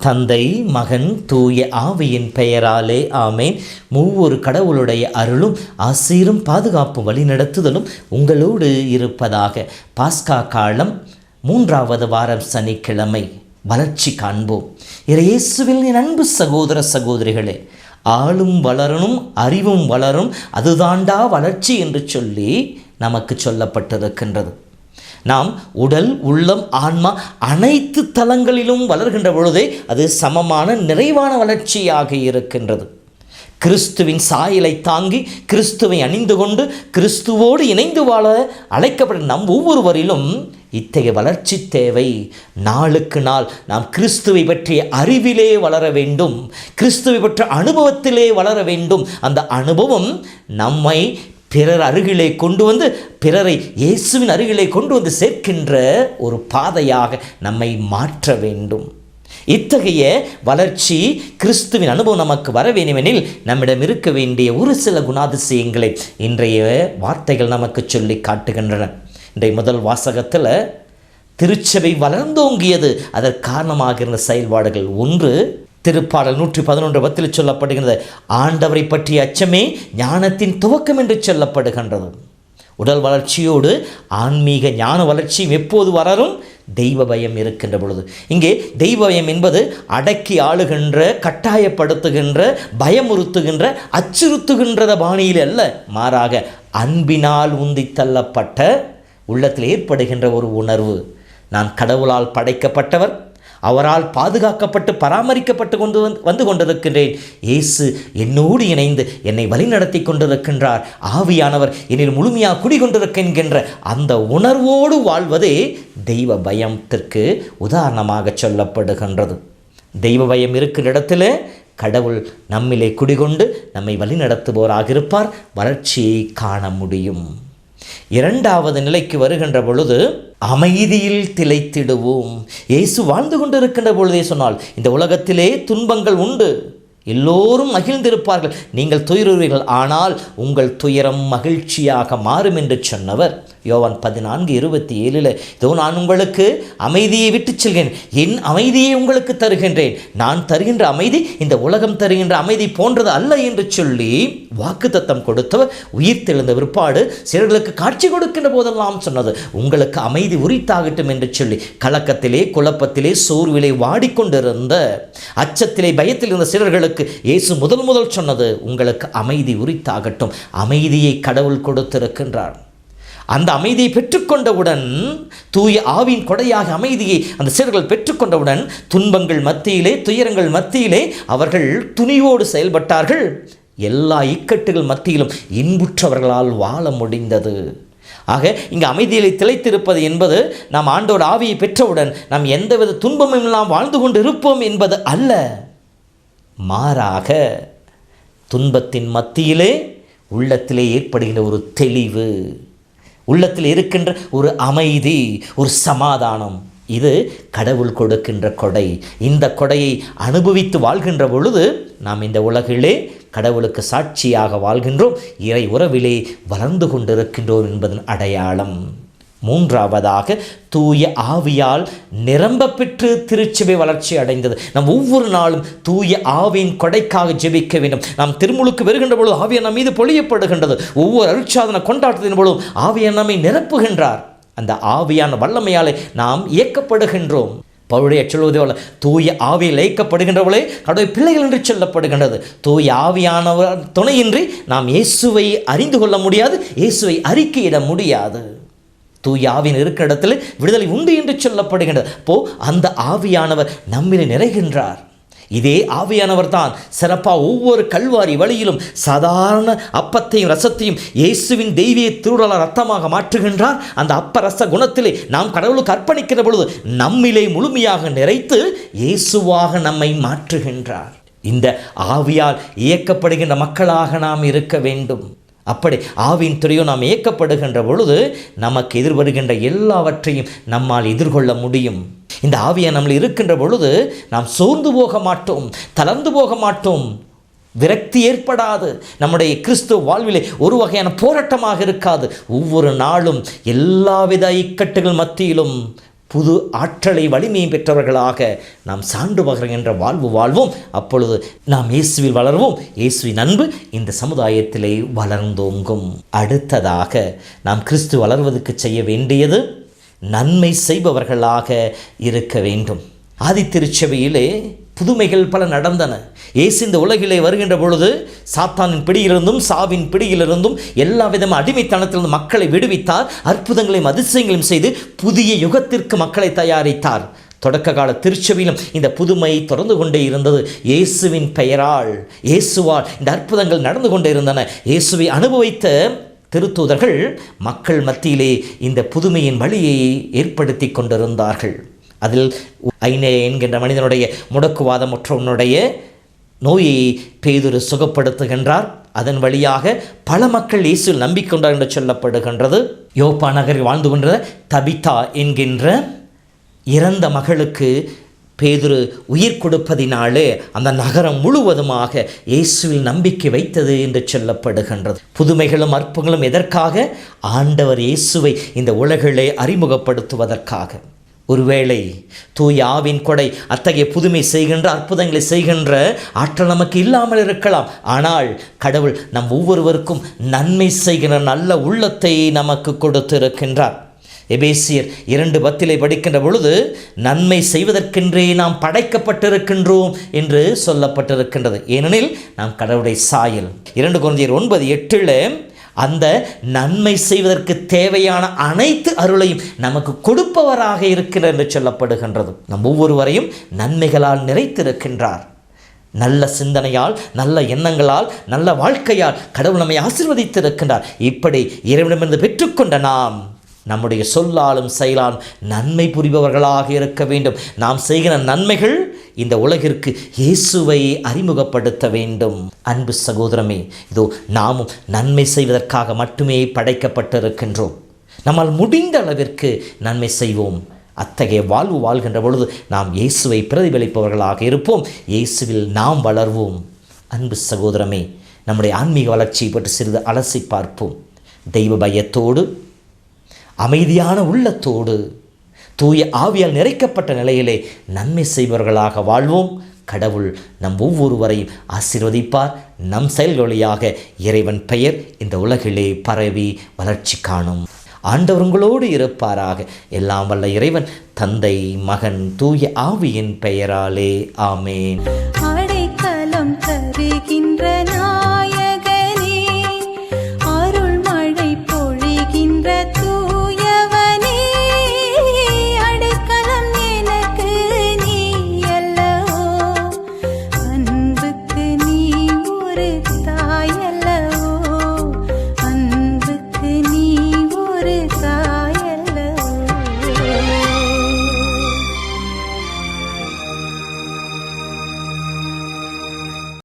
தந்தை, மகன், தூய ஆவியின் பெயராலே ஆமேன். மூவொரு கடவுளுடைய அருளும் ஆசீரும் பாதுகாப்பு வழிநடத்துதலும் உங்களோடு இருப்பதாக. பாஸ்கா காலம் 3வது வாரம் சனிக்கிழமை. வளர்ச்சி காண்போம். இயேசுவில் என் அன்பு சகோதர சகோதரிகளே, ஆளும் வளரணும், அறிவும் வளரும், அதுதாண்டா வளர்ச்சி என்று சொல்லி நமக்கு சொல்லப்பட்டிருக்கின்றது. நாம் உடல், உள்ளம், ஆன்மா அனைத்து தளங்களிலும் வளர்கின்ற பொழுதே அது சமமான நிறைவான வளர்ச்சியாக இருக்கின்றது. கிறிஸ்துவின் சாயலை தாங்கி கிறிஸ்துவை அணிந்து கொண்டு கிறிஸ்துவோடு இணைந்து வாழ அழைக்கப்படும் நம் ஒவ்வொருவரிலும் இத்தகைய வளர்ச்சி தேவை. நாளுக்கு நாள் நாம் கிறிஸ்துவை பற்றிய அறிவிலே வளர வேண்டும், கிறிஸ்துவை பற்றிய அனுபவத்திலே வளர வேண்டும். அந்த அனுபவம் நம்மை பிறர் அருகிலே கொண்டு வந்து, பிறரை இயேசுவின் அருகிலே கொண்டு வந்து சேர்க்கின்ற ஒரு பாதையாக நம்மை மாற்ற வேண்டும். இத்தகைய வளர்ச்சி கிறிஸ்துவின் அனுபவம் நமக்கு வர வேண்டுமெனில் நம்மிடம் இருக்க வேண்டிய ஒரு சில குணாதிசயங்களை இன்றைய வார்த்தைகள் நமக்கு சொல்லி காட்டுகின்றன. இன்றைய முதல் வாசகத்தில் திருச்சபை வளர்ந்தோங்கியது, அதற்கு காரணமாக இருந்த செயல்பாடுகள். ஒன்று, திருப்பாடல் 111 சொல்லப்படுகிறது, ஆண்டவரை பற்றிய அச்சமே ஞானத்தின் துவக்கம் என்று சொல்லப்படுகின்றது. உடல் வளர்ச்சியோடு ஆன்மீக ஞான வளர்ச்சியும் எப்போது வளரும்? தெய்வ பயம் இருக்கின்ற பொழுது. இங்கே தெய்வ பயம் என்பது அடக்கி ஆளுகின்ற, கட்டாயப்படுத்துகின்ற, பயமுறுத்துகின்ற, அச்சுறுத்துகின்ற பாணியில் அல்ல, மாறாக அன்பினால் உந்தி தள்ளப்பட்ட உள்ளத்தில் ஏற்படுகின்ற ஒரு உணர்வு. நான் கடவுளால் படைக்கப்பட்டவர், அவரால் பாதுகாக்கப்பட்டு பராமரிக்கப்பட்டு வந்து கொண்டிருக்கின்றேன். இயேசு என்னோடு இணைந்து என்னை வழிநடத்தி கொண்டிருக்கின்றார். ஆவியானவர் என்னில் முழுமையாக குடிகொண்டிருக்கின்ற அந்த உணர்வோடு வாழ்வதே தெய்வ பயத்திற்கு உதாரணமாக சொல்லப்படுகின்றது. தெய்வ பயம் இருக்கிற இடத்துல கடவுள் நம்மிலே குடிகொண்டு நம்மை வழிநடத்துவோராக இருப்பார். வளர்ச்சியை காண முடியும். இரண்டாவது நிலைக்கு வருகின்ற பொழுது அமைதியில் திளைத்திடுவோம். இயேசு வாழ்ந்து கொண்டிருக்கின்ற பொழுதே சொன்னால், இந்த உலகத்திலே துன்பங்கள் உண்டு, எல்லோரும் மகிழ்ந்திருப்பார்கள், நீங்கள் துயருவீர்கள், ஆனால் உங்கள் துயரம் மகிழ்ச்சியாக மாறும் என்று சொன்னவர் யோவான் 14:27. இதோ நான் உங்களுக்கு அமைதியை விட்டு செல்கிறேன், என் அமைதியை உங்களுக்கு தருகின்றேன், நான் தருகின்ற அமைதி இந்த உலகம் தருகின்ற அமைதி போன்றது அல்ல என்று சொல்லி வாக்குத்தத்தம் கொடுத்தவர் உயிர் தெழுந்த விற்பாடு சிலர்களுக்கு காட்சி கொடுக்கின்ற போதெல்லாம் சொன்னது, உங்களுக்கு அமைதி உரித்தாகட்டும் என்று சொல்லி. கலக்கத்திலே, குழப்பத்திலே, சோர்விலே வாடிக்கொண்டிருந்த, அச்சத்திலே, பயத்தில் இருந்த சிலர்களுக்கு இயேசு முதல் சொன்னது, உங்களுக்கு அமைதி உரித்தாகட்டும். அமைதியை கடவுள் கொடுத்திருக்கின்றார். அந்த அமைதியை பெற்றுக்கொண்டவுடன், தூய ஆவியின் கொடையாக அமைதியை அந்த சிலர்கள் பெற்றுக்கொண்டவுடன், துன்பங்கள் மத்தியிலே, துயரங்கள் மத்தியிலே அவர்கள் துணிவோடு செயல்பட்டார்கள். எல்லா இக்கட்டுகள் மத்தியிலும் இன்புற்றவர்களால் வாழ முடிந்தது. ஆக இங்கு அமைதியை திளைத்திருப்பது என்பது நாம் ஆண்டோர் ஆவியை பெற்றவுடன் நாம் எந்தவித துன்பமும் எல்லாம் வாழ்ந்து கொண்டு இருப்போம் என்பது அல்ல. மாறாக துன்பத்தின் மத்தியிலே உள்ளத்திலே ஏற்படுகின்ற ஒரு தெளிவு, உள்ளத்தில் இருக்கின்ற ஒரு அமைதி, ஒரு சமாதானம், இது கடவுள் கொடுக்கின்ற கொடை. இந்த கொடையை அனுபவித்து வாழ்கின்ற பொழுது நாம் இந்த உலகிலே கடவுளுக்கு சாட்சியாக வாழ்கின்றோம், இறை உறவிலே வளர்ந்து கொண்டிருக்கின்றோம் என்பதன் அடையாளம். மூன்றாவதாக, தூய ஆவியால் நிரம்ப பெற்று திருச்சபை வளர்ச்சி அடைந்தது. நாம் ஒவ்வொரு நாளும் தூய ஆவியின் கொடைக்காக ஜெபிக்க வேண்டும். நாம் திருமுழுக்கு வருகின்ற பொழுது ஆவியார் நம் மீது பொழியப்படுகின்றது. ஒவ்வொரு அருட்சாதன கொண்டாட்டத்தின் பொழுதும் ஆவியார் நம்மை நிரப்புகின்றார். அந்த ஆவியான வல்லமையாலே நாம் இயக்கப்படுகின்றோம். பவுலுடைய சொல்வதை போல தூய ஆவியில் இயக்கப்படுகின்றவர்களே கடவுள் பிள்ளைகள் என்று சொல்லப்படுகின்றது. தூய ஆவியானவர் துணையின்றி நாம் இயேசுவை அறிந்து கொள்ள முடியாது, இயேசுவை அறிக்கையிட முடியாது. தூய ஆவியின் இருக்கிற இடத்துல விடுதலை உண்டு என்று சொல்லப்படுகின்றது. அப்போ அந்த ஆவியானவர் நம்மிலே நிறைகின்றார். இதே ஆவியானவர் தான் சிறப்பாக ஒவ்வொரு கல்வாரி வழியிலும் சாதாரண அப்பத்தையும் ரசத்தையும் இயேசுவின் தெய்வீக திருவுடலால் ரத்தமாக மாற்றுகின்றார். அந்த அப்ப ரச குணத்திலே நாம் கடவுளுக்கு அர்ப்பணிக்கிற பொழுது நம்மிலே முழுமையாக நிறைத்து இயேசுவாக நம்மை மாற்றுகின்றார். இந்த ஆவியால் இயக்கப்படுகின்ற மக்களாக நாம் இருக்க வேண்டும். அப்படி ஆவியின் துறையோ நாம் இயக்கப்படுகின்ற பொழுது நமக்கு எதிர்வருகின்ற எல்லாவற்றையும் நம்மால் எதிர்கொள்ள முடியும். இந்த ஆவியை நம்மள இருக்கின்ற பொழுது நாம் சோர்ந்து போக மாட்டோம், தளர்ந்து போக மாட்டோம், விரக்தி ஏற்படாது. நம்முடைய கிறிஸ்துவ வாழ்விலே ஒரு வகையான போராட்டமாக இருக்காது. ஒவ்வொரு நாளும் எல்லாவித இக்கட்டுகள் மத்தியிலும் புது ஆற்றலை வலிமையும் பெற்றவர்களாக நாம் சான்று பகர்கின்ற வாழ்வோம். அப்பொழுது நாம் இயேசுவில் வளர்வோம். இயேசுவின் அன்பு இந்த சமுதாயத்திலே வளர்ந்தோங்கும். அடுத்ததாக நாம் கிறிஸ்து வளர்வதற்கு செய்ய வேண்டியது நன்மை செய்பவர்களாக இருக்க வேண்டும். ஆதி திருச்சபையிலே புதுமைகள் பல நடந்தன. இயேசு இந்த உலகிலே வருகின்ற பொழுது சாத்தானின் பிடியிலிருந்தும் சாவின் பிடியிலிருந்தும் எல்லா விதமான அடிமைத்தனத்திலிருந்து மக்களை விடுவித்தார். அற்புதங்களையும் அதிசயங்களையும் செய்து புதிய யுகத்திற்கு மக்களை தயாரித்தார். தொடக்க கால திருச்சபையிலும் இந்த புதுமை தொடர்ந்து கொண்டே இருந்தது. இயேசுவின் பெயரால், இயேசுவால் இந்த அற்புதங்கள் நடந்து கொண்டே இருந்தன. இயேசுவை அனுபவித்த திருத்தூதர்கள் மக்கள் மத்தியிலே இந்த புதுமையின் வழியை ஏற்படுத்தி கொண்டிருந்தார்கள். அதில் ஐனே என்கின்ற மனிதனுடைய முடக்குவாதமுற்றவனுடைய நோயை பேதுரு சுகப்படுத்துகின்றார். அதன் வழியாக பல மக்கள் இயேசுவில் நம்பிக்கொண்டார் என்று சொல்லப்படுகின்றது. யோப்பா நகரில் வாழ்ந்து கொண்ட தபித்தா என்கின்ற இறந்த மகளுக்கு பேதுரு உயிர் கொடுப்பதினாலே அந்த நகரம் முழுவதுமாக இயேசுவில் நம்பிக்கை வைத்தது என்று சொல்லப்படுகின்றது. புதுமைகளும் அற்புதங்களும் எதற்காக? ஆண்டவர் இயேசுவை இந்த உலகிலே அறிமுகப்படுத்துவதற்காக. ஒருவேளை தூய ஆவின் கொடை அத்தகைய புதுமை செய்கின்ற அற்புதங்களை செய்கின்ற ஆற்றல் நமக்கு இல்லாமல் இருக்கலாம். ஆனால் கடவுள் நம் ஒவ்வொருவருக்கும் நன்மை செய்கிற நல்ல உள்ளத்தை நமக்கு கொடுத்திருக்கின்றார். எபேசியர் 2:10 படிக்கின்ற பொழுது நன்மை செய்வதற்கென்றே நாம் படைக்கப்பட்டிருக்கின்றோம் என்று சொல்லப்பட்டிருக்கின்றது. ஏனெனில் நாம் கடவுளுடைய சாயல். 2 கொரிந்தியர் 9:8 அந்த நன்மை செய்வதற்கு தேவையான அனைத்து அருளையும் நமக்கு கொடுப்பவராக இருக்கிறார் என்று சொல்லப்படுகின்றது. நம் ஒவ்வொருவரையும் நன்மைகளால் நிறைத்திருக்கின்றார். நல்ல சிந்தனையால், நல்ல எண்ணங்களால், நல்ல வாழ்க்கையால் கடவுள் நம்மை ஆசீர்வதித்திருக்கின்றார். இப்படி இறைவனிடமிருந்து பெற்றுக்கொண்ட நாம் நம்முடைய சொல்லாலும் செயலாலும் நன்மை புரிபவர்களாக இருக்க வேண்டும். நாம் செய்கிற நன்மைகள் இந்த உலகிற்கு இயேசுவை அறிமுகப்படுத்த வேண்டும். அன்பு சகோதரமே, இதோ நாமும் நன்மை செய்வதற்காக மட்டுமே படைக்கப்பட்டிருக்கின்றோம். நம்மால் முடிந்த அளவிற்கு நன்மை செய்வோம். அத்தகைய வாழ்வு வாழ்கின்ற பொழுது நாம் இயேசுவை பிரதிபலிப்பவர்களாக இருப்போம். இயேசுவில் நாம் வளர்வோம். அன்பு சகோதரமே, நம்முடைய ஆன்மீக வளர்ச்சியை பற்றி சிறிது அலசி பார்ப்போம். தெய்வ பயத்தோடு, அமைதியான உள்ளத்தோடு, தூய ஆவியால் நிறைக்கப்பட்ட நிலையிலே நன்மை செய்பவர்களாக வாழ்வோம். கடவுள் நம் ஒவ்வொருவரையும் ஆசீர்வதிப்பார். நம் செயல்கள் வழியாக இறைவன் பெயர் இந்த உலகிலே பரவி வளர்ச்சி காணும். ஆண்டவர் உங்களோடு இருப்பாராக. எல்லாம் வல்ல இறைவன், தந்தை, மகன், தூய ஆவியின் பெயராலே ஆமேன்.